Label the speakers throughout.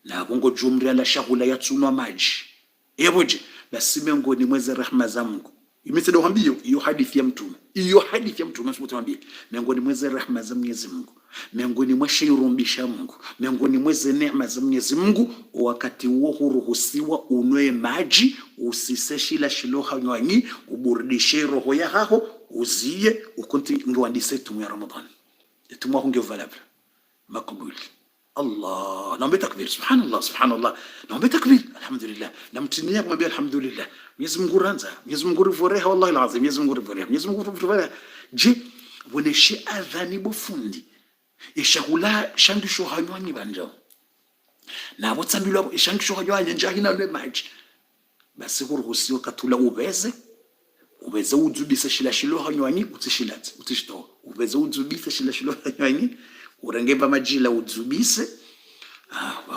Speaker 1: na bongo jumri ala shahula yatsunwa maji yeboje basi miongoni mweze rehema za Mungu imesedo hambio hiyo hadithi ya mtume msimutamwambie miongoni mweze rehema za Mwenyezi Mungu miongoni mwa shayrumbisha Mungu miongoni mweze neema za Mwenyezi Mungu wakati huo huruhusiwa unwe maji usiseshila shiloha nywanyi uburudishe roho ya haho uzie ukonti ngwandise tumu ya Ramadhan tumu hunge valable makubuli Allah naomba takbir subhanallah naomba takbir alhamdulillah namtinia kumwambia alhamdulillah Mwenyezi Mungu ranza Mwenyezi Mungu rivoreha wallahi alazim Mwenyezi Mungu rivoreha je boneshi adhani bofundi ishahula shandisho hanywanyi banjo na botsambilwa ishandisho hanywanyi njahina ne maji basi huruhusiwa katula ubeze udzubisa shilo hanywanyi utishito ubeze udzubisa shilo hanywanyi urangeba majila udzubise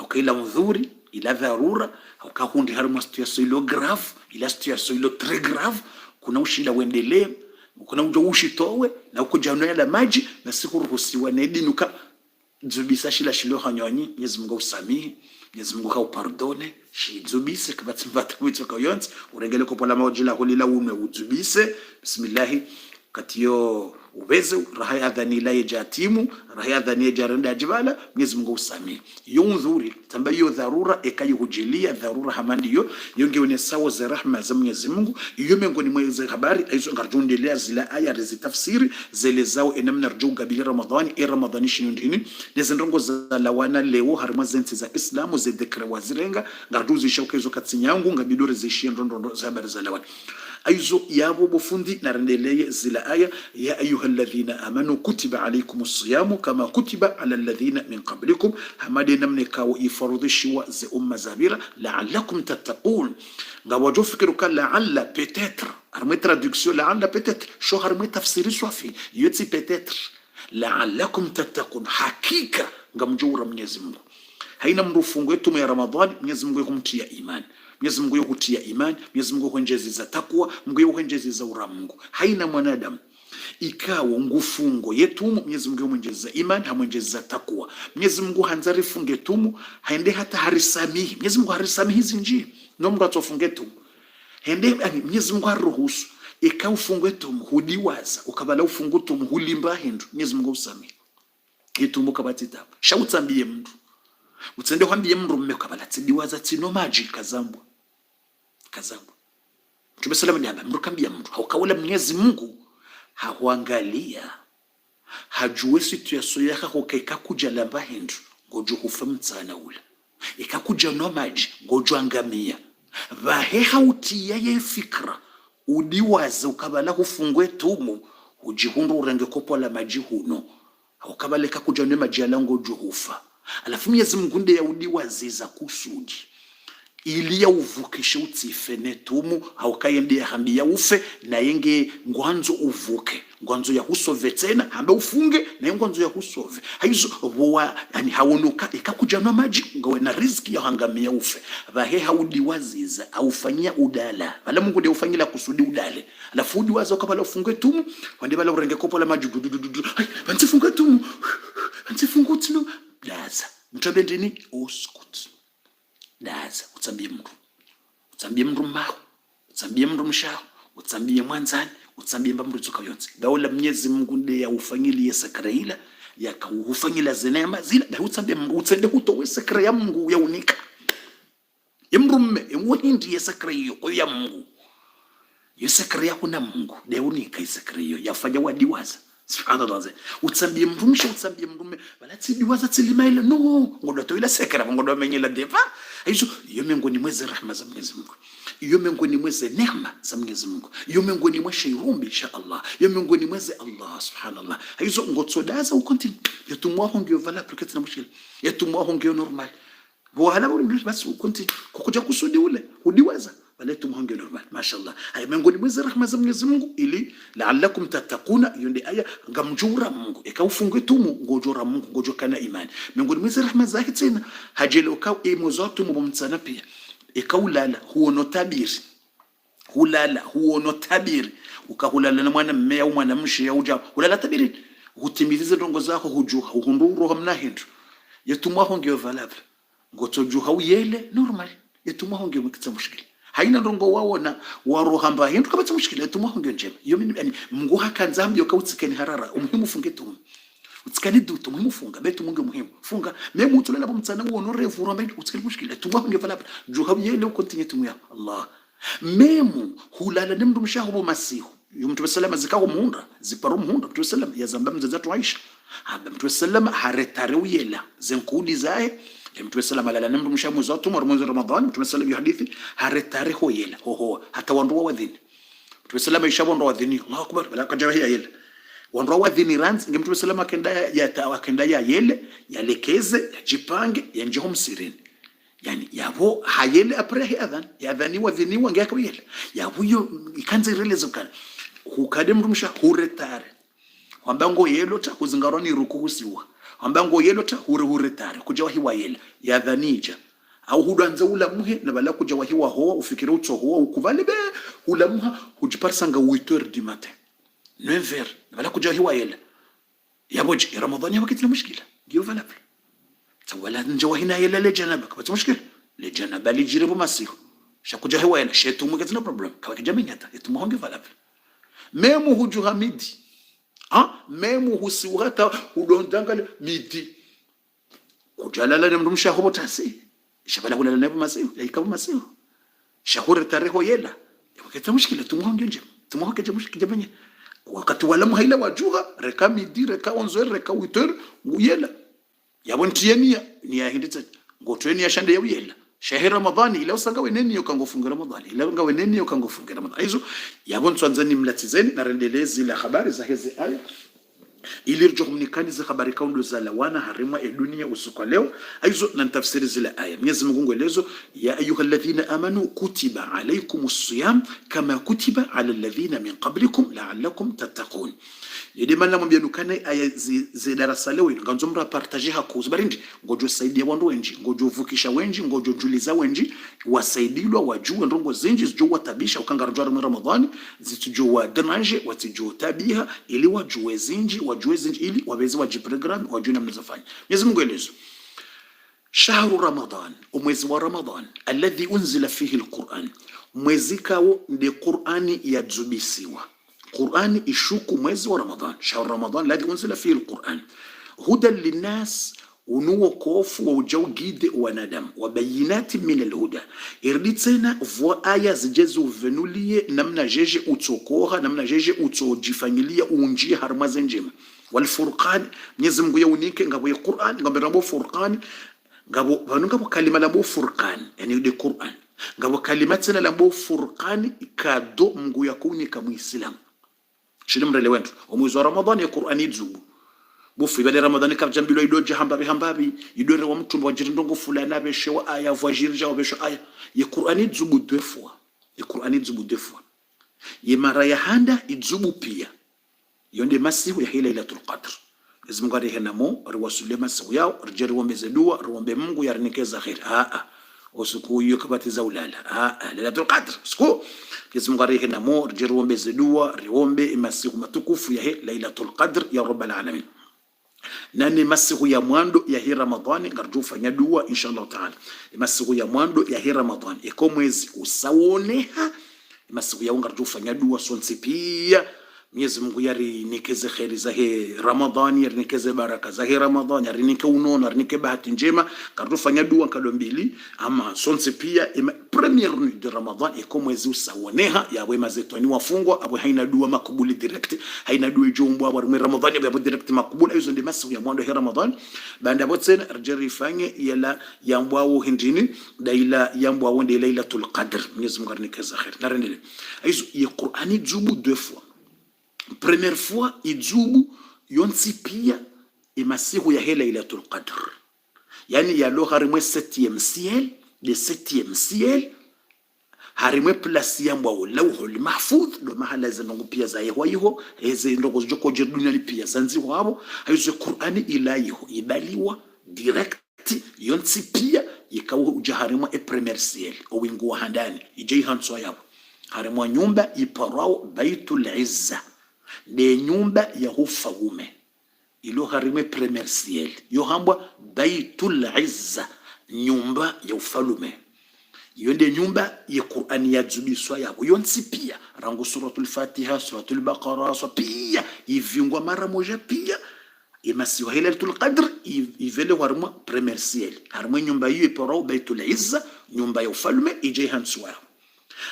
Speaker 1: ukaila mdhuri ila dharura ukahundi harimo situation ilo grave ila situation ilo très grave kuna ushila uendelee kuna ujo ushitowe na ukujanoya la maji na sikuruhusiwa na edinuka dzubisa shilo hanywanyi Mwenyezi Mungu usamihi Mwenyezi Mungu kaupardone shizubise kabatimba wito kayonzi urengele ko pola majila holila ume udzubise bismillah katiyo ubeze raha adhani la yajatimu raha adhani yajaranda jibala Mwenyezi Mungu usami yunzuri tamba hiyo dharura ekayihujilia dharura hamandi yo yongeone sawa za rahma za Mwenyezi Mungu iyo miongoni mwa hizo habari aizo ngarjondelea zila aya rezitafsiri zile zao enamna rjunga bi Ramadhani shinundini nezendongo za lawana leo harima zenti za Islamu zedekra wazirenga ngarduzi shaukezo katsinyangu ngabidore zishia ndondo za habari za lawana aizo yabo bofundi narendeleye zila aya ya ayyuhalladhina amanu kutiba alaykumus siyamu kama kutiba ala alladhina min qablikum hamade namne kawo ifardishiwa ze umma zabira la'allakum tattaqun ngawo jofikiru ka la'alla peut-être arme traduction la'alla peut-être sho harme tafsiri swafi yoti peut-être la'allakum tattaqun hakika ngamjura Mwenyezi Mungu haina mrufungu wetu ya Ramadhani Mwenyezi Mungu kumtia imani Mwenyezi Mungu yukutia imani Mwenyezi Mungu kwenjezi za takwa Mungu kwenjezi za uramungu haina mwanadamu ikawa ngufungo yetumu Mwenyezi Mungu mwenjezi za imani hamwenjezi za takwa Mwenyezi Mungu hanzari funge tumu haende hata harisamihi Mwenyezi Mungu harisamihi zinji no Mungu atofunge tumu hende Mwenyezi Mungu haruhusu ikawa ufunge tumu hudiwaza ukabala ufungu tumu hulimba hindu Mwenyezi Mungu usamihi yetumu kabatita shautambie mtu utsende kwambie mndu mmekabala tsidiwaza tsino maji kazambwa Mtume sallallahu alayhi wasallam mrukambia mtu haukawala Mwenyezi Mungu hahuangalia hajue situation yake hokaika kuja lamba hindu ngojo hufa mtsana ula ikakuja no maji ngojo angamia vahe hautia ye fikra udiwaza ukabala hufungwe tumu ujihundu urenge kopo la maji huno haukabala kakuja no maji alango juhufa alafu Mwenyezi Mungu ndiye udiwaziza kusudi ili ya uvukishe utife netumu haukayende hambia ufe na yenge ngwanzo uvuke ngwanzo ya husove tena hamba ufunge na ngwanzo ya husove haizo boa yani haonuka ikakuja na maji ngawe na riziki ya hangamia ufe vahe haudiwaziza aufanyia udala wala Mungu ndiye ufanyila kusudi udale alafu udiwaza ukabala ufunge tumu wande bala urenge kopo la maji bantifunge tumu bantifungutino daza mtabendeni oskut daza utsambie mndu mao utsambie mndu mshao utsambie mwanzani utsambie mbamru tsoka yonse daula Mwenyezi Mungu ndiye ufanyili sakaraila yakauhufanyila zinema zila da utsambie mndu utsende hutowe sakara ya Mungu ya unika yemrumme emuhindi ya sakara hiyo ya Mungu yesakara ya kuna Mungu de unika sakara hiyo yafanya wadiwaza subhanallah utsambie mrumisha utsambie mrume balati diwaza tsilimaila no ngodo toila sekera ngodo menyela deva hizo iyo miongoni mweze rahma za Mwenyezi Mungu iyo miongoni mweze neema za Mwenyezi Mungu iyo miongoni mwa shayrumbi insha Allah iyo miongoni mweze Allah subhanallah hizo ngotsodaza ukonti yatumwa hongyo vala porque na mushil yatumwa hongyo normal wala bas ukonti kukuja kusudi ule udiwaza baletum honge normal mashallah hay miongoni mweze rahma za Mwenyezi Mungu ili la'allakum tattaquna yonde aya ngamjura Mungu ikaufunge tumu ngojora Mungu ngojokana imani miongoni mweze rahma zake tena hajelo ka emozotu mumtsana pia ikaulala huono tabiri ukahulala na mwana mmea au mwana mshi au ja ulala tabiri hutimizize ndongo zako hujuha uhunduru hamna hindu yatumwa honge valable ngoto juha uyele normal yetumwa honge mkitsa mushkila haina ndongo waona warohamba hindu kabata mushkila yetumwa honge njema yo mini yani Mungu hakanza mbyo kautsikeni harara umuhimu funge tu utsikani duto muhimu funga betu mungu muhimu funga memu tulela bomtsana wono revu rombe utsikani mushkila yetumwa honge vala juha uyele ukontinye tumya Allah memu hulala nemndu mshahubu masihu yumtu salama zikaho muhunda ziparo muhunda mtu salama yazamba mzazatu Aisha haba mtu salama haretare uyela zenkudi zae mtu salama lala nemndu mshamu zatu mwezi Ramadhani mtu salama hadithi haretare hoyela hoho hata wandu wadhini mtu salama ishabu wandu wadhini Allahu akbar bala kajahi yele wandu wadhini ranz nge mtu salama kenda ya yele yalekeze yajipange yanjihom sirini yani yabo hayele apre adhan yadhani wadhini wange akawiyela yabo yo ikanze relezo kana hukade mtu msha huretare wambango yelo ta kuzingaroni rukuhusiwa wambango yelo ta huretare kujawa hiwa yela yadhanija au hudanza ula muhe na bala kujawa hiwa hoa ufikira utso hoa ukuvale be ula muha hujiparsanga 8h du matin 9h na bala kujawa hiwa yela yaboji Ramadhani yakitila mushkila ndio valable wala njawa hina yela le janaba kwa mushkila le janaba lijiribu masihu shakuja hiwa yela shetu mukazina problem kwa kijaminyata yetumu honge valable memu hujuha midi memu husiwata hudondangale midi kujalala nemndu mshahubo tasi shabala hulala nebu masihu yaikabu masihu shahura tareho yela yakita mushkila tumuhonge nje tumuhonge mushkila jamanya wakati wala muhaila wajuha reka midi reka 11 reka 8h yela yabontienia ni yahinditsa ngotweni yashande yela shahi Ramadhani ila usanga weneni yokangofunga Ramadhani ila nga weneni yokangofunga Ramadhani hizo yabontswanzani mlatizeni na rendelezi la habari za hizi aya ili rjohumnikani za habari kaundo za lawana harima ya dunia usiku leo hizo na tafsiri zile aya Mwenyezi Mungu elezo ya ayyuhalladhina amanu kutiba alaykumus siyam kama kutiba ala alladhina min qablikum la'allakum tattaqun yedi manna mwambia dukane aya zi darasa leo nganzomra partager hakuzi barindi ngojo saidia wandu wenji ngojo vukisha wenji ngojo juliza wenji wasaidilwa wajue ndongo zinji zijo watabisha ukangarajwa Ramadhani zitujo drange watijo tabiha ili wajue zinji ili waweze wajiprogram wajue namna zafanya Mwenyezi Mungu elezo shahru Ramadan mwezi wa Ramadan alladhi unzila fihi alquran mwezi kao ndi Qur'ani yadzubisiwa Qur'ani ishuku mwezi wa Ramadan shahru Ramadan alladhi unzila fihi alquran hudan linnas unuo kofu wa ujawgide wanadamu wabayinati min alhuda irditsena vo aya zijezu venulie namna jeje utsokoha namna jeje utsojifanyilia unjie harmaze njema wal furqan Mwenyezi Mungu yaunike ngabo ya Qur'an ngabo rabo furqan ngabo kalima la furqan yani de Qur'an ngabo kalimatina la furqan kado Mungu yakunika muislam shilimrele wentu mwezi wa Ramadhani ya Qur'ani dzubu bufu ibade Ramadhani kabjambilo idoje hambabi idore wa mtu wa jirindongo fulana beshe wa aya vajirja wa beshe aya ya Qur'ani dzubu defwa ya Qur'ani dzubu defwa ye mara ya handa idzubu pia yonde masihu ya Lailatul Qadr Mwenyezi Mungu arihenamo riwasule masihu yao rijeri wa mezedua riombe Mungu yarinikeza khair usiku hiyo kabatiza ulala Lailatul Qadr siku Mwenyezi Mungu arihenamo rijeri wa mezedua riombe masihu matukufu ya Lailatul Qadr ya Rabbal Alamin nani masiku ya mwando ya hii Ramadhani ngarju fanya dua inshallah taala masiku ya mwando ya hii Ramadhani iko mwezi usawoneha masiku ya ngarju fanya dua sonse pia Mwenyezi Mungu yarinikeze khairi za hii Ramadhani yarinikeze baraka za hii Ramadhani yarinike unono yarinike bahati njema ngarju fanya dua kado mbili ama sonse pia premier nuit de Ramadan iko mwezi usawoneha ya wema zetu ni wafungwa abo haina dua makubuli direct haina dua jombo abo Ramadhani abo direct makubuli hizo ndi masiku ya mwando ya Ramadhan banda botsen rjeri fanye yala yambwao hindini daila yambwao ndi Lailatul Qadr Mwenyezi Mungu anikeza khair narendele hizo ya Qur'ani dzubu 2 fois première fois idzubu yonsi pia imasiku ya Lailatul Qadr yani ya lo harimwe 7e ciel de 7e ciel harimwe place yambwa lawhul mahfuz do mahala zanongo pia za yeho eze ndoko joko dunia lipia zanzi wabo hizo Qur'ani ilayiho ibaliwa direct yonsi pia yikawo ujaharimwa premier ciel owingu wa handani ije hanso yabo harimwa nyumba iparao Baitul Izza de nyumba ya hufaume ilo harimwe premier ciel yo hambwa Baitul Izza nyumba ya ufalume. Iyo nde nyumba ya Qur'ani ya zubiswa yako yonsi pia rangu suratul Fatiha, suratul Baqara, so pia ivingwa mara moja pia imasiwa Lailatul Qadr ivele warma premier ciel harma nyumba hiyo iporao Baitul Izza nyumba ya ufalume ije hanswa.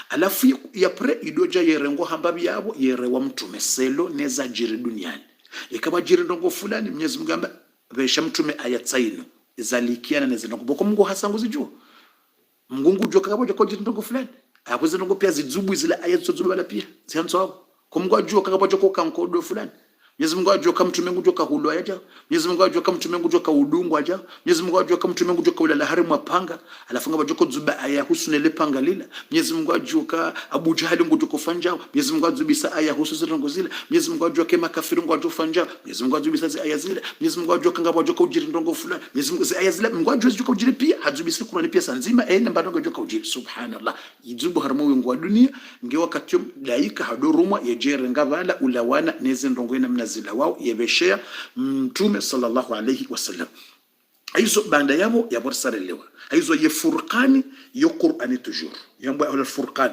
Speaker 1: Alafu yapre idoja yerengo hambabi yabo yerewa mtume selo neza jiri duniani ikaba jiri ndongo fulani Mwenyezi Mungu amba vesha mtume ayatsaino zalikiana neza ndongo Mungu hasangu zijua Mungu jua kakaboja kwa jiri ndongo fulani akoze ndongo pia zizubu zile ayatso zubala pia zihanso hapo kwa Mungu ajua kakaboja kwa kankodo fulani Mwenyezi Mungu ajua kama mtume Mungu joka hulo aja Mwenyezi Mungu ajua kama mtume Mungu joka udungu aja Mwenyezi Mungu ajua kama mtume Mungu joka ulala harimu apanga alafunga bajoko zuba aya husune panga lila Mwenyezi Mungu ajua ka Abu Jahali Mungu joka fanja Mwenyezi Mungu ajubisa aya hususi rongo zile Mwenyezi Mungu ajua kema kafiru Mungu ajua fanja Mwenyezi Mungu ajubisa zi aya zile Mwenyezi Mungu ajua kanga bajoko ujiri ndongo fulani Mwenyezi Mungu zi aya zile Mungu ajua joka ujiri pia hajubisa Qur'ani pia sanzima ene mbadongo joka ujiri subhanallah izubu haramu wengu wa dunia nge wakati daika hadorumwa yejere ngavala ulawana neze ndongo ina mnazila wao yebeshea mtume sallallahu alayhi wasallam. Aizo banda yabo yaborsarelewa aizo ye Furqani yo Qur'ani toujours yambo al Furqan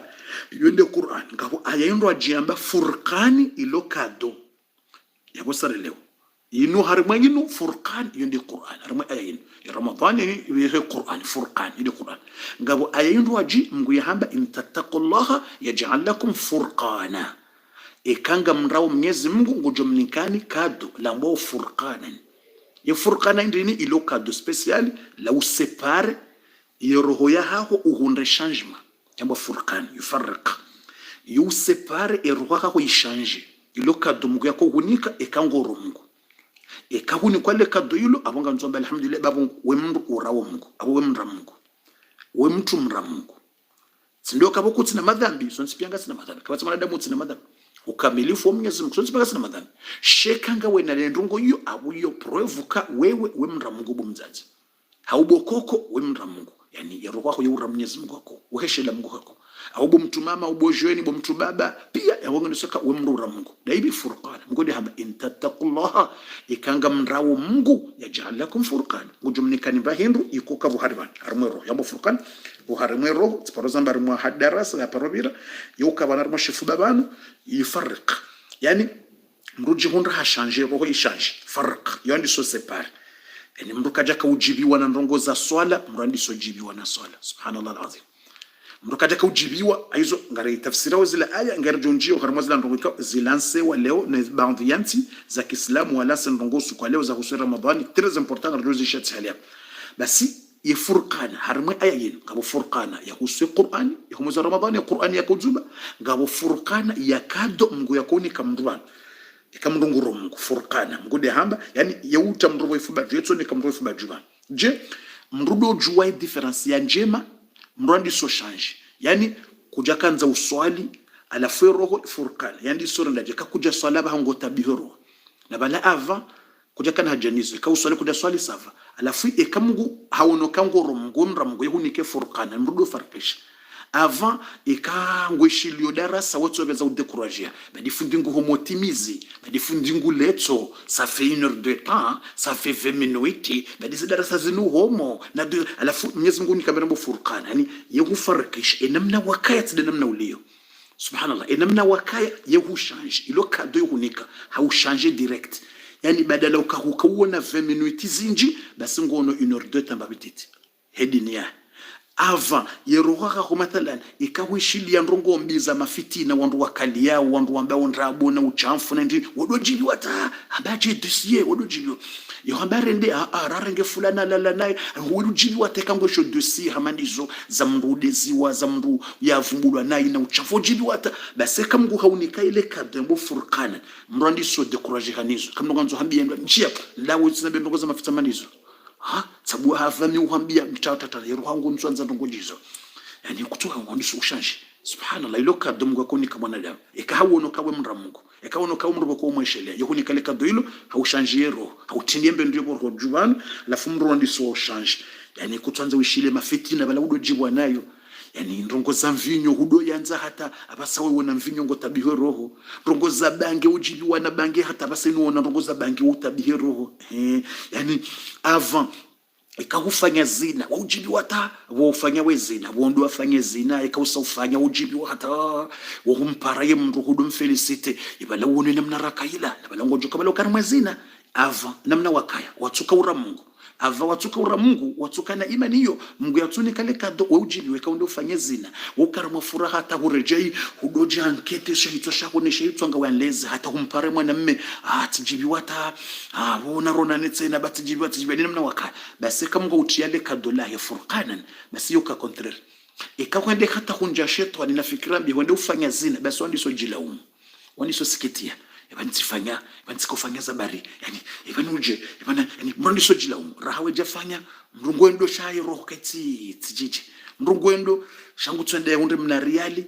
Speaker 1: yonde Qur'an ngabo ayendo ajiamba Furqani ilo kado yaborsarelewa inu harmanyinu Furqan yonde Qur'an harma ayin ya Ramadan ni Qur'an Furqan yonde Qur'an ngabo ayendo aji mungu yahamba intattaqullaha yaj'al lakum furqana ikanga mrao Mwenyezi Mungu ngujomnikani kado lambo Furqanan ya Furqana ndini ilo kado special la usepare yoroho ya hako uhunde changement yambo Furqan yufarriq yusepare yoroho hako yichange ilo kado Mungu yako hunika ekangoro Mungu ekahuni kwale kado yilo abonga nzomba alhamdulillah babu we mndu urawo Mungu abo we mndra Mungu we mtu mndra Mungu sindio kaboko tsina madhambi so nsipianga tsina madhambi kabatsa mwanadamu tsina madhambi ukamilifu wa Mwenyezi Mungu sonzi pakasina madhambi shekanga wena ndongo yo abuyo proevuka wewe mndra Mungu bomzazi haubokoko we mndra Mungu yani yaro kwako yura Mwenyezi Mungu wako uheshela Mungu wako aubo mtu mama ubo jweni bo mtu baba pia yawonga nisoka we mndura Mungu daibi Furqan ngodi hamba intattaqullaha ikanga mndrawo Mungu yaj'al lakum Furqan ngujumnikani bahindu ikoka buhariban armero yambo Furqan buharimero tsiparozamba rimwa hadarasa ya parobira yoka banarmo shifu babanu yifarriq yani mruji hundra ha changer roho ishange farq yandi so separe yani mndu kaja kaujibiwa na ndongo za swala mrandi so jibiwa na swala subhanallah alazim mndu kaja kaujibiwa aizo ngari tafsira zile aya ngari jonjio harimo zile ndongo zilanse wa leo na baadhi yanti za Kiislamu wala ndongo su kwa leo za husu Ramadhani très important ndio zishatsi halia basi ya Furqana harimo aya yenu ngabo Furqana ya husu Qur'ani ya humu za Ramadhani ya Qur'ani ya kuzuba ngabo Furqana ya kado Mungu yakoni kamdwan ikamndunguro Mungu Furqana ngude hamba yani yauta mrubo ifuba jetso ni kamrubo ifuba juba je mrudo juwa difference ya njema mrandi so change yani kuja kanza uswali alafu roho Furqana yani sura ndaje kakuja swala bahango tabihoro na bala ava kuja kana hajanizo ka uswali kuja swali sava alafu ekamungu haonoka ngoro Mungu mra Mungu yehunike Furqana mrudo farpesha avant ikangweshilio darasa watu wabeza udekuragia badifundi ngo homotimizi badifundi ngo leto ça fait 1 heure de temps ça fait 20 minutes badisi darasa zinu homo na alafu Mwenyezi Mungu ni kamera Furqana yani yehufarikisha enamna wakayat de namna ulio subhanallah enamna wakaya yehu change ilo kado yehunika hau change direct yani badala ukahuona 20 minutes zinji basi ngono 1 heure de temps babititi hedinia ava yeroha kwa mathalan ikawishilia ndongo mbiza mafitina wandu wakali yao wandu ambao ndrabo na uchamfu na ndi wodojibi wata abaje dossier wodojibi yo habari ndi ararenge fulana la naye wodojibi wateka ngosho dossier hamandizo za mrudeziwa za mru yavumbulwa naye na uchafu jibi wata basi kamngu haunika ile kadembo Furqana mrandi so décourager hanizo kamno ganzo hambia njia lawo tsinabe ndongo za mafita manizo sabu havami uhambia mtatata yeruhangu nswanza ndongojizo yani kutoka ngondisho ushanshi subhanallah iloka domu kwa koni kama nadamu ekahawono kawe mndra Mungu ekawono kawe mndro kwa umweshelea yehuni kale kado hilo haushanjie roho hautindembe ndio kwa juban la fumro ndiso ushanshi yani kutwanza ushile mafitina bala udo jibwa nayo yani ndongo za mvinyo hudo yanza hata abasawe wona mvinyo ngo tabihe roho ndongo za bange ujibiwa na bange hata basa nuona ndongo za bange utabihe roho yani avant ikahufanya zina waujibiwa hata waufanya we zina wondu afanye zina ikausa ufanya ujibiwa hata wahumparaye mndu hudum felicite ibala wone namna rakaila ibala ngojo kabala ukarma zina ava namna wakaya watuka ura Mungu ava watuka ura Mungu watuka na imani hiyo Mungu yatuni kale kado waujibiwe kaundo ufanye zina ukarma furaha hata hurejei hudoja ankete shahito shakone shahito anga wanleze hata humpare mwanamme atijibiwa hata wona rona netsena batijibiwa tijibiwa namna wakaya basi kama ngo utiale kado la ya furqanan basi yoka contraire ikakwende hata kunja shetani nafikira mbi wende ufanya zina basi wandi so jilaumu wandi so sikitia ebantifanya ebantikofanya zabari yani ebanuje ebana yani mrandi so jilaumu rahawe jafanya mrungwendo shayi roho kati tijiji mrungwendo shangu twende unde mna reali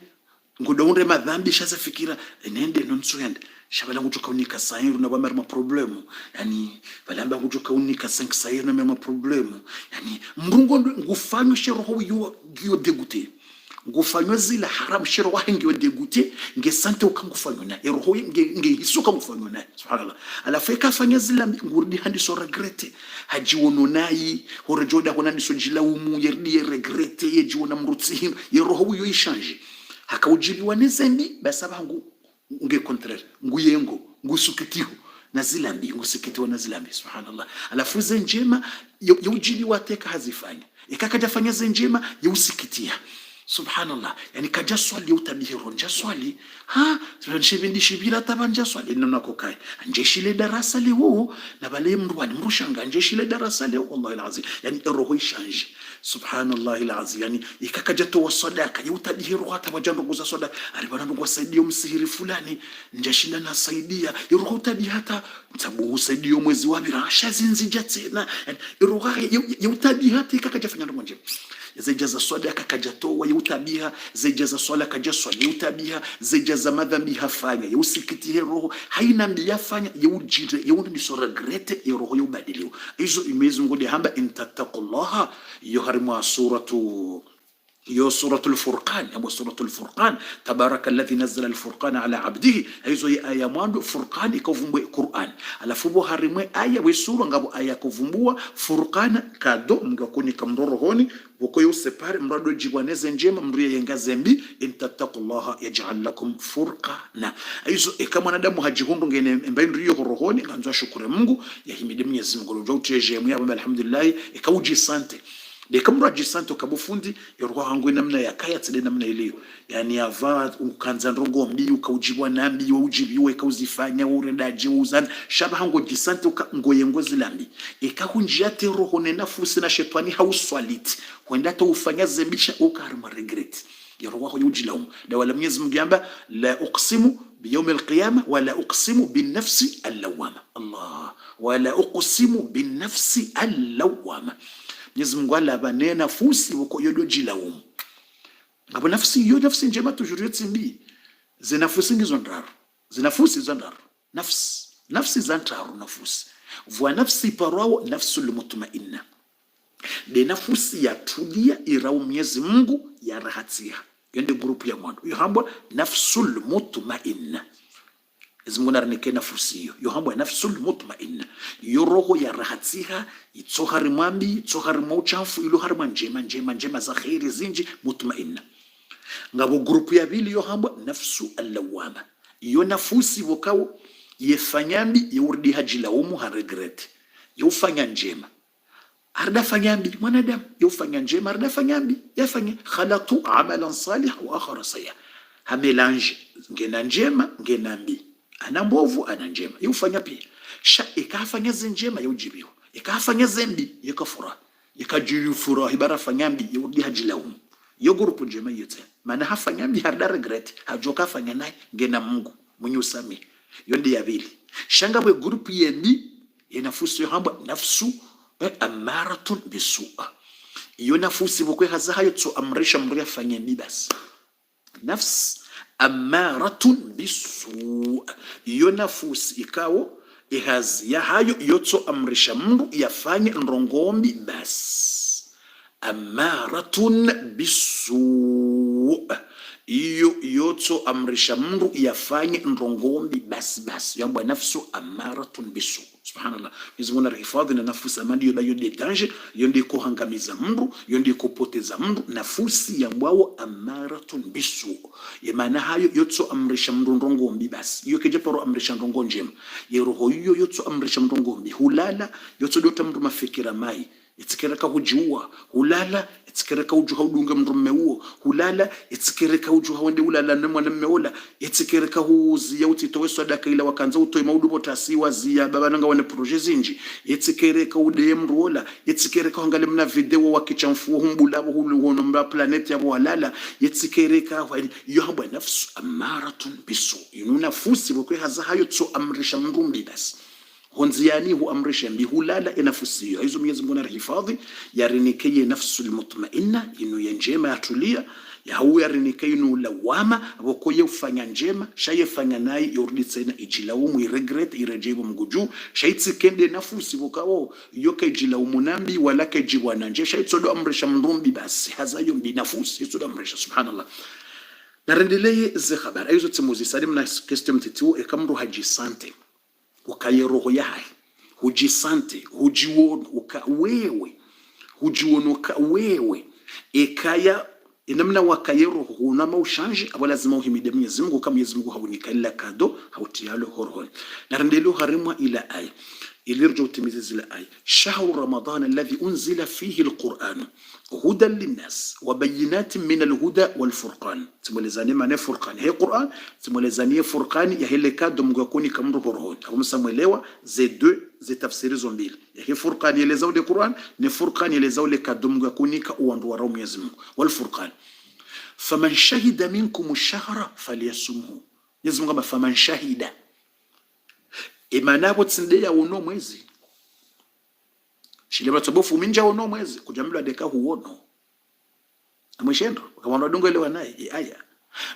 Speaker 1: ngodo unde madhambi shaza fikira enende nonsuyanda shabala ngutoka unika sayiru na bamara ma problemu yani balamba ngutoka unika 5 sayiru na ma problemu yani mrungondo ngufanyo sheroho yo degute ngufanyo zila haram shero wahengi wadegute nge sante ukangufanyo na eroho nge hisuka ngufanyo na subhanallah ala feka fanya zila ngurdi handi so regrete haji wono nayi horejoda honani so jilaumu yerdi regrete yejiona mrutsi yeroho yo ishange hakaujibiwa nezembi basaba nge contraire nguyengo ngusukitiho na zilambi ngusikitiwa na zilambi subhanallah alafu zenjema yujibiwa teka hazifanya ikakaja fanya zenjema yusikitia subhanallah yani kaja swali utabihiro nja swali shibindi shibira tabanja swali nona kokai anjeshile darasa leo na bale mrwani mrushanga anjeshile darasa leo wallahi alazim yani roho ishange subhanallah alazim yani ikakaja to sadaka utabihiro hata wajando guza sadaka alibana ndo wasaidia msihiri fulani njashinda na saidia roho tabi hata mtabu usaidia mwezi wa birasha zinzija tena roho utabi hata ikakaja fanya ndo nje zejaza sadaka kajatoa yutabiha zejaza swala kajaswali yutabiha zejaza madhambi hafanya yusikitihe roho haina mbiyafanya yujire yundi so regrete roho yubadiliwa hizo imezi ngode hamba intattaqullaha yuharimu suratul furqan ama suratul furqan tabaraka alladhi nazzala alfurqana ala abdihi hizo aya mwanzo furqan ikavumbwe Qur'an alafu bo harimwe aya we sura ngabo aya kuvumbua furqan kado mngakoni kamrorohoni boko yo separe mrado jibwaneze njema mriye yengazembi intattaqullaha yaj'al lakum furqana hizo kama mwanadamu hajihundu ngene mbaye ndiyo rohoni nganzo shukuru Mungu yahimidi Mwenyezi Mungu ndio uteje mwe alhamdulillah ikauji sante de kamra jisanto kabufundi yorwa hangu namna ya kaya tsede namna iliyo yani ava ukanza ndongo mbi ukaujibwa nambi ujibiwe kauzifanya urendaje uzana shaba hangu jisanto ngoyengozi lambi ikahunjia te roho ne nafusi na shetani hauswaliti wenda to ufanya zembisha ukarma regret yorwa ho yujilaumu da wala Mwenyezi Mungu yamba la uqsimu بيوم القيامة ولا أقسم بالنفس اللوامة الله ولا أقسم بالنفس اللوامة Mwenyezi Mungu alaba nafsi uko yodo jilaumu abo nafsi yo nafsi njema tujurieti mbi zinafusi ngizo ndaro zinafusi zandaro nafsi zantaru nafusi vwa nafsi parao nafsul mutmainna de nafsi ya tulia irao Mwenyezi Mungu ya rahatia yende grupu ya mwandu yohambwa nafsul mutmainna Mungu naranike nafsi hiyo yohambwa nafsul mutmainna yoroho ya rahatia itsohari mwambi itsohari mauchafu ilo harima njema za khairi zinji mutmainna ngabo grupu ya bili yohambwa nafsu allawama iyo nafusi wokao yefanyambi yurdi hajilaumu haregret yofanya njema arda fanyambi mwanadamu yofanya njema arda fanyambi yafanya khalaqtu amalan salih wa akhara sayya hamelange ngena njema ngena mbi ana mbovu ana njema yofanya pia ikafanya njema yujibiwa ikafanya zembi yakafura yakajifura ibara fanyambi yurdi hajilaumu yo grupu njema yote maana hafanyambi harda regret hajoka fanya naye ngena Mungu mwenye usami yondi ya bili shanga bwe grupu yendi yenafusu yohamba nafsu amaratun bisu'a iyo nafusi bukwe haza hayo tso amrisha mria fanya mibas nafs amaratun bisu'a iyo nafusi ikawo ihazi ya hayo yotso amrisha mru yafanye ndongombi bas amaratun bisu'a iyo yotso amrisha mru yafanye ndongombi bas yamba nafsu amaratun bisu'a Subhanallah, Mwenyezi Mungu anahifadhi na nafsi amani yoda yode danger yonde kuhangamiza mndu yonde kupoteza mndu nafsi ya mbwao amaratun bisu yemana hayo yotso amrisha mndu ndongombi basi iyo keje paro amrisha ndongo njema yeroho iyo yotso amrisha mndu ngombi hulala yotso dota mndu mafikira mai itikereka hujiua hulala itikereka ujuha udunga mrume huo hulala itikereka ujuha wende ulala na mwana mmeola itikereka huzia utitowe sadaka ila wakanza utoi maudubo tasiwa zia baba nanga wane proje zinji itikereka ude mrola itikereka hangale mna video wakichamfuo humbulabo hulu hono mba planeti ya walala itikereka yohambwa nafsu amaratun bisu yununa fusi wakwe haza hayo tso amrisha mrumbi basi honziani huamrisha mbihulala inafusi hiyo hizo Mwenyezi Mungu anahifadhi yarinekeye nafsu almutmainna inu ya njema yatulia ya huwa yarinekeye inu lawama abokoye ufanya njema shayefanya naye yorudi tena ijilaumu iregret irejebu mguju shayitsikende nafusi bokawo yoke ijilaumu nambi wala kejibwana nje shayitsodo amrisha mrumbi basi hazayo mbi nafusi yitsodo amrisha subhanallah narendeleye ze habari hizo timuzi salim na question mtitu ekamru haji sante ukaye roho yae hujisante hujiwono wewe hujionoka wewe ekaya inamna wakaye roho unama ushanje abo lazima uhimide Mwenyezi Mungu kama Mwenyezi Mungu haunika ila kado hautialo horhon narendelo harimwa ila ay ilirjo utimize zile ay shahru ramadan alladhi unzila fihi alquran hudan linnas wa bayinatin min alhuda walfurqan timulezani maana furqan he quran timulezani furqan ya hele kado Mungu yakoni kamru horhon abo msamuelewa ze deux ze tafsiri zombili ya he furqan yelezao de quran ni furqan yelezao le kado Mungu yakoni ka uandu wa Mwenyezi Mungu walfurqan faman shahida minkum ash-shahra falyasumhu Mwenyezi Mungu faman shahida imanabo tsindeya uno mwezi shile batobofu minja uno mwezi kujamla deka huono amwishendo kama ndongo ile wanaye aya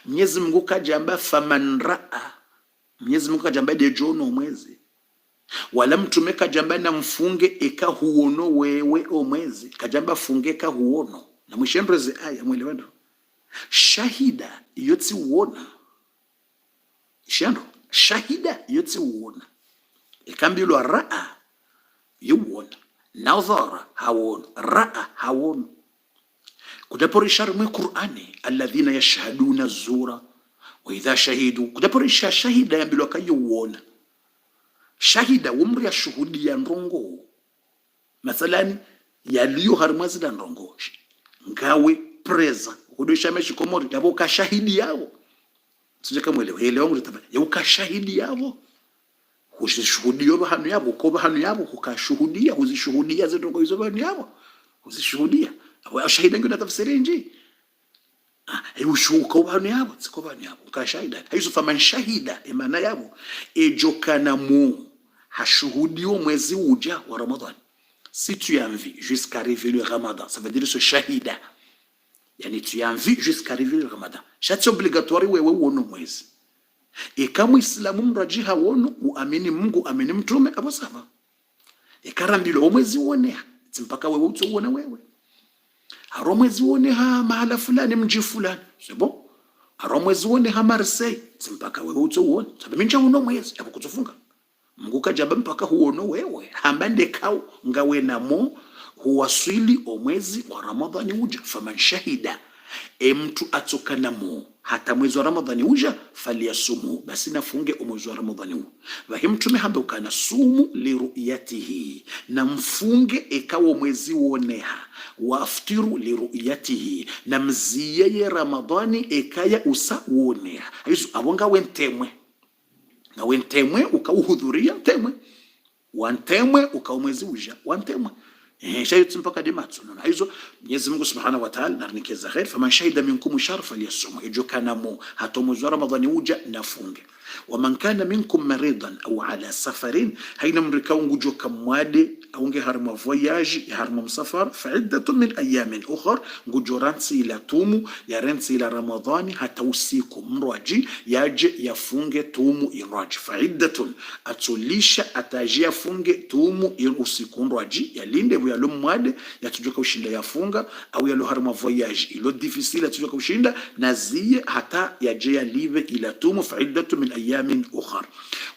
Speaker 1: Mwenyezi Mungu kajamba faman raa Mwenyezi Mungu kajamba de jono mwezi wala mtume kajamba na mfunge eka huono wewe o mwezi kajamba funge ka huono na mwishendo ze aya mwelewendo shahida yotsi uona shendo shahida yotsi uona ikambilo raa yuona nadhara hawon raa hawon kudaporishar mu Qur'ani alladhina yashhaduna az-zura wa idha shahidu kudaporisha shahida yambilo kayuona shahida umri ya shuhudi ya ndongo mathalani yaliyo harmazi da ndongo ngawe preza kudosha meshi komori yabo ka shahidi yao sije kamwelewa ile wangu tabaka yabo ka shahidi yao huzishuhudia bahanu yabo ko bahanu yabo kukashuhudia huzishuhudia zetongo hizo bahanu yabo huzishuhudia abo shahida ngina tafsiri nje ushuka bahanu yabo siko bahanu yabo kashahida hizo faman shahida imana yabo ejokana mu hashuhudio mwezi uja wa Ramadan si tu as envie jusqu'à arriver le Ramadan ça veut dire ce shahida yani tu as envie jusqu'à arriver le Ramadan c'est obligatoire wewe uone mwezi kama Islamu mrajiha wono uamini Mungu amini mtume abo sawa ikarambilo mwezi uonea mpaka wewe utuone wewe haro mwezi uonea mahala fulani mji fulani sebo haro mwezi uonea Marseille mpaka wewe utuone sababu minja uno mwezi hapo kutufunga Mungu kajaba mpaka huono wewe hambande kao ngawe namo huwasili o mwezi wa Ramadhani uja faman shahida mtu atokana mu hata mwezi wa Ramadhani uja faliyasumu basi nafunge mwezi wa Ramadhani huu wahi mtume hamba ukana sumu liruyatihi na mfunge ekawo mwezi uoneha wa aftiru liruyatihi na mziyeye Ramadhani ekaya usa uoneha hizo abonga wentemwe na wentemwe ukauhudhuria temwe wantemwe ukaumwezi uja wantemwe shayut mpaka dimatsu na hizo Mwenyezi Mungu Subhanahu wa Ta'ala narnikeza khair faman shahida minkum sharfa liyasum ijokana mu hato mwezi wa Ramadhani uja nafunge waman kana minkum maridan au ala safarin haina mrikaungu joka mwade aunge harma voyage harma msafar fa'iddatun min ayamin ukhra ngujoransi ila tumu ya rensi ila Ramadhani hata usiku mraji yaje yafunge tumu iraji fa'iddatun atulisha atajia funge tumu usiku mraji yalinde yalo mwade yatujoka ushinda yafunga au yalo harma voyage ilo difficile yatujoka ushinda nazie hata yaje yalive ila tumu fa'iddatun min ayamin ukhar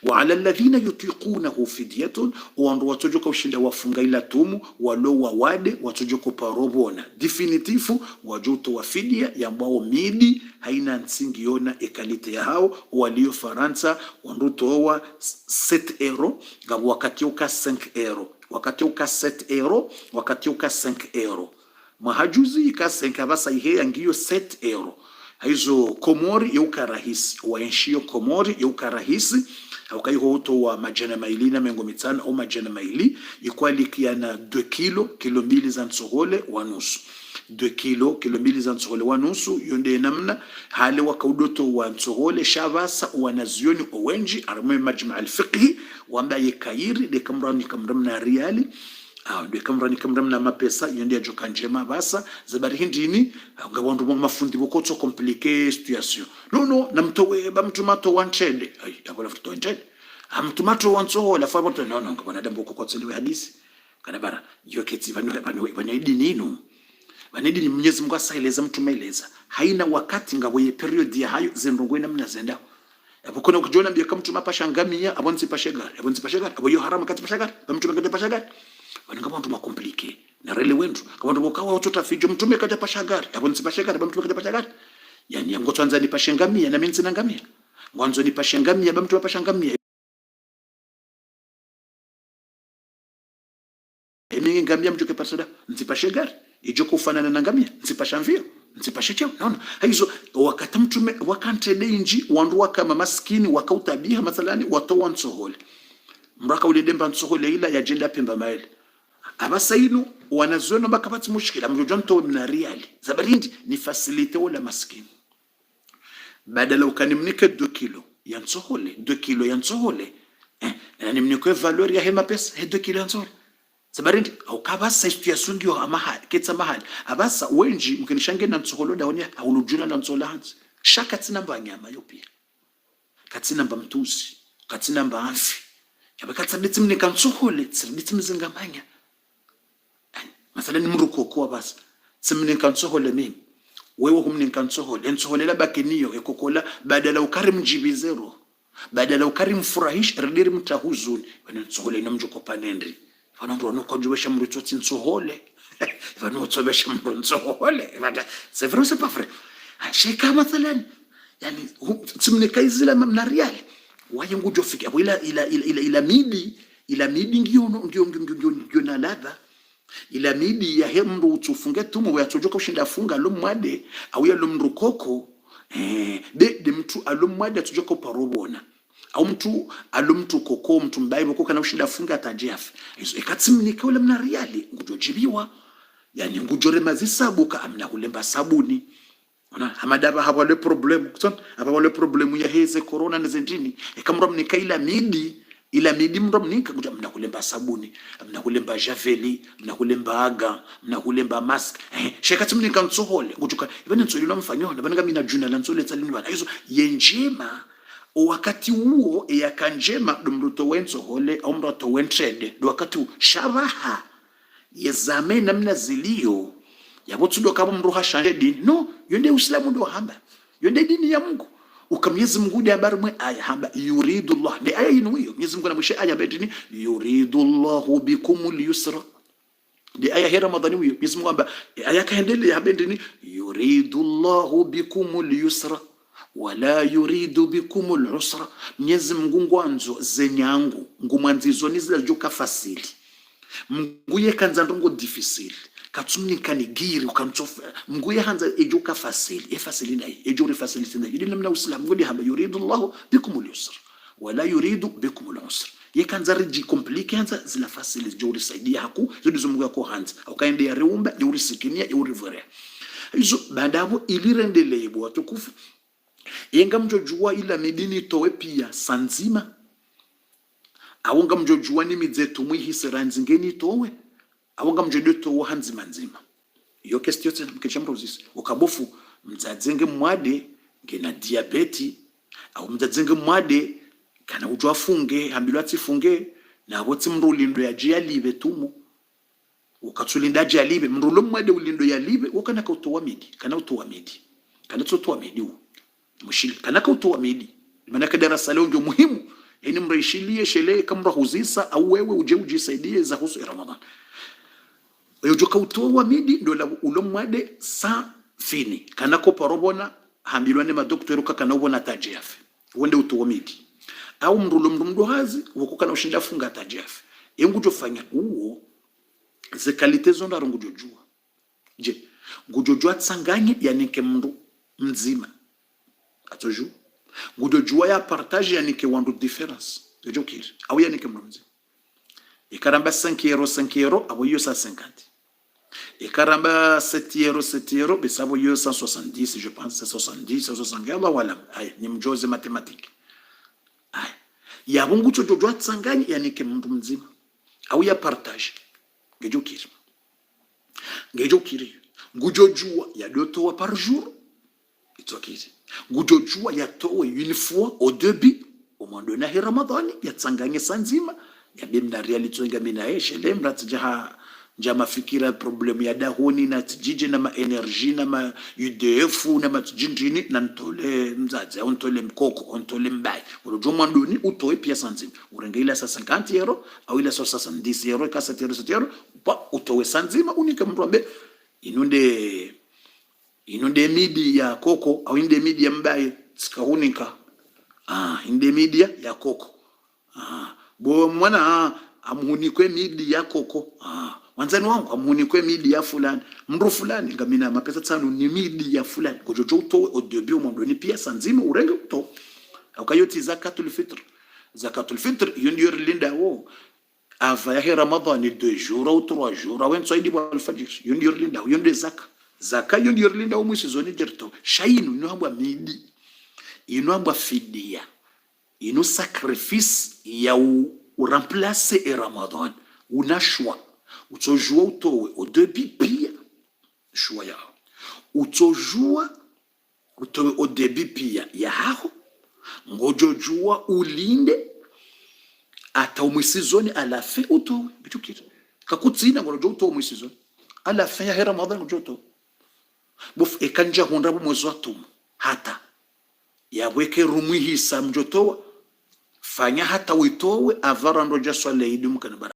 Speaker 1: wa ala alladhina yutiqunahu fidyatun wandu watojoka ushinda wafunga ila tumu walo wawade watojoka parobona definitifu wajuto wa fidia ya mbao midi haina nsingi yona ekalite ya hao walio Faransa wandu towa 7 euro gabu wakati uka 5 euro wakati uka 7 euro wakati uka 5 euro mahajuzi ikasenka basa ihe angiyo 7 euro hizo Komori yauka rahisi waenshio Komori yauka rahisi ukaiho uto wa majana maili na mengo mitano au majana maili ikwali kiana 2 kilo mbili za nsohole wanusu 2 kilo mbili za nsohole wanusu yonde namna hale wakaudoto wa nsohole shavasa wanazioni owenji arme majma al-fiqhi wamba yekairi de kamramna riali de kamramna mapesa yonde ajoka njema basa zabari hindini ngabandu mafundi bokoto compliqué situation no namtowe bamtumato wanchede ay yabola futo wanchede amtumato wanso la fa boto no ngabana dambo kokotseliwe hadisi kana bara yoketi vanwe idinino vanedini Mwenyezi Mungu asaileza mtumeleza haina wakati ngaboye period ya hayo zendongwe namna zenda abukona kujona mbye kamtuma pashangamia abonzi pashagar aboyo harama kati pashagar bamtuma kati pashagar vanangabantu makomplike na rele wendu kabantu bokawa utota fijo mtume kati pashagar abonzi pashagar bamtuma kati pashagar yani ngotwanza ni pashangamia na menzi nangamia mwanzo ni pashangamia bamtuma pashangamia emingi ngamia mtuke pasada nzipashagar ijo kufanana na ngamia nzipashamvio nzipashecheo naona hizo wakati mtume wakantede inji wandu kama maskini wakautabia mathalani watoa nsohole mraka ule demba nsohole ila ya jenda pemba maele abasainu wanazona bakapati mushkila mjojonto mna riali zabarindi ni facilite wala maskini badala ukanimnike 2 kilo ya nsohole 2 kilo ya nsohole na nimnike valeur ya hema pesa 2 kilo ya nsohole sabarindi au kabasa situation ndio amaha ketsa mahali abasa wenji mkinishange na nsoholo daonia aulujuna na nsola hanzi shaka tsinamba nyama yopia katsinamba mtusi katsinamba afi yabakatsa bitsimne kansohole tsibitsimzinga manya mathalan mruko kwa basa tsimne kansohole mimi wewe humne kansohole nsohole la bakeniyo ekokola badala ukarim jibi zero badala ukarim furahish rdiri mtahuzuni wana nsohole namjoko panendri vanongo vanokojwesha mrutoti nsohole vanotsobesha mrutsohole c'est vrai c'est pas vrai sheka mathalan yani tsimnekaizila mamna riali wayengu jofika ila midi ngiyo na ladha ila midi ya hemru utufunge tumu watojoka ushinda funga lomwade au ya lomrukoko de mtu alomwade atujoka parobona au mtu alomtu koko mtu mbaibo koka na ushinda funga tajiaf hizo ikatsimnika ule mna riali ngujojibiwa yani ngujore mazisabuka amna kulemba sabuni ona hamadaba haba le problem kuton haba le problem ya heze corona na zendini ikamrom nikaila midi mrom nika kuja mna kulemba sabuni mna kulemba javeli mna kulemba aga mna kulemba mask shekatsimnika nsohole ngujuka ibane nsolilo mfanyo na bananga mina juna la nsole tsalinwa hizo yenjema wakati huo yakanjema dumruto wensohole au mroto wentrede wakati shabaha yezame namna zilio yabotudo kama mruha shanje dini no yonde uislamu ndo hamba yonde dini ya Mungu ukamyezi Mungu de habari mwe aya hamba yuridullah de aya ino hiyo Mwenyezi Mungu anamwisha aya bedini yuridullahu bikumul yusra de aya hera Ramadhani hiyo Mwenyezi Mungu amba aya kaendelea bedini yuridullahu bikumul yusra wala yuridu bikumul usra Mwenyezi Mungu ngwanzo zenyangu ngumwanzizo nizilajuka fasili mnguye kanza ndongo difficile katsumnika nigiri ukamtsofa mnguye hanza ejuka fasili fasili nayi ejuri fasili tinayi ili namna uislamu ngodi hamba yuridu Allah bikumul yusra wala yuridu bikumul usra yekanza riji complique hanza zila fasili juri saidia haku zidizo Mungu yako hanza ukaende ya reumba ni urisikinia ya urivere hizo badabo ilirendele ibo watukufu yenga mjojua ila midini towe pia sanzima awonga mjojua ni midzetu mwihisera nzingeni towe awonga mjodo towe hanzima nzima iyo kestio tena mkechamrozis ukabofu mzadzenge mwade ngena diabeti au mzadzenge mwade kana ujwa funge hambilwa tifunge na abotsi mrulindo ya jia libe tumu ukatsulinda jia libe mrulo mwade ulindo ya libe ukana kautowa midi kana utowa midi kana tsotowa midi mushil kana kautowa midi maana darasa leo ndio muhimu, yani mraishilie shele kama huzisa au wewe uje ujisaidie za husu Ramadhan. Ujoka utoa midi ndo la ulomwade sa fini kanako parobona hambilwane madoktori kana ubona tajiafe wende utoa midi au mrulo hazi wakukana ushinda funga tajiafe yengu jofanya uo ze kalite zonda ngujojua je ngujojua tsanganye yanike mndu mzima atoju ngujojua ya partage yanike wandu difference jokiri au yanike mndu mzima ikaramba 5 euro abo yo sa 50 ikaramba 7 euro besabo yo 170 je pense 70 Allah wala ay ni mjoze mathématique ay ya bungu chojojua tsanganye yanike mndu mzima au ya partage ngejokiri ngujojua ya 2 toa par jour itokiri ngujojua ya toa une fois au début au moment de nahi Ramadhani ya tsanganye sanzima ya bimna reality nga mina eshe lemra tjaha njama fikira problem ya dahoni na tjije na ma energy na ma UDF na ma tjinjini na ntole mzazi au ntole mkoko ntole mbai urujuma nduni utoe pia sanzima urenge ila sa 50 euro au ila sa 70 euro ka 7 euro pa utoe sanzima unika mtu ambe inunde midi ya koko au inde midi ya mbai sikahunika inde midi ya koko bo mwana amuhunikwe midi ya koko wanzani wangu amuhunikwe midi ya fulani mru fulani ngamina mapesa tsano ni midi ya fulani kojojo utoe au début mwandoni pia sanzima urenge utoe ukayoti zakatul fitr yondior linda wo ava ya Ramadhani 2 jours ou 3 jours awen soidi wal fajr yondior linda yonde zaka yondior linda wo musizoni jerto shainu no hamba midi ino fidia ino sacrifice ya u remplacer Ramadan una choix utojua utowe au début pia choix ya utojua utowe au début pia ya haho ngojojua ulinde ata umwisizoni à la fin utowe bitukira kakutsina ngojo utowe umwisizoni à la fin ya Ramadan ngojo utowe bof ekanja honda mwezi wa tuma hata yaweke rumwi hisa mjotowa fanya hata witowe avara ndoja swala idi mkanabara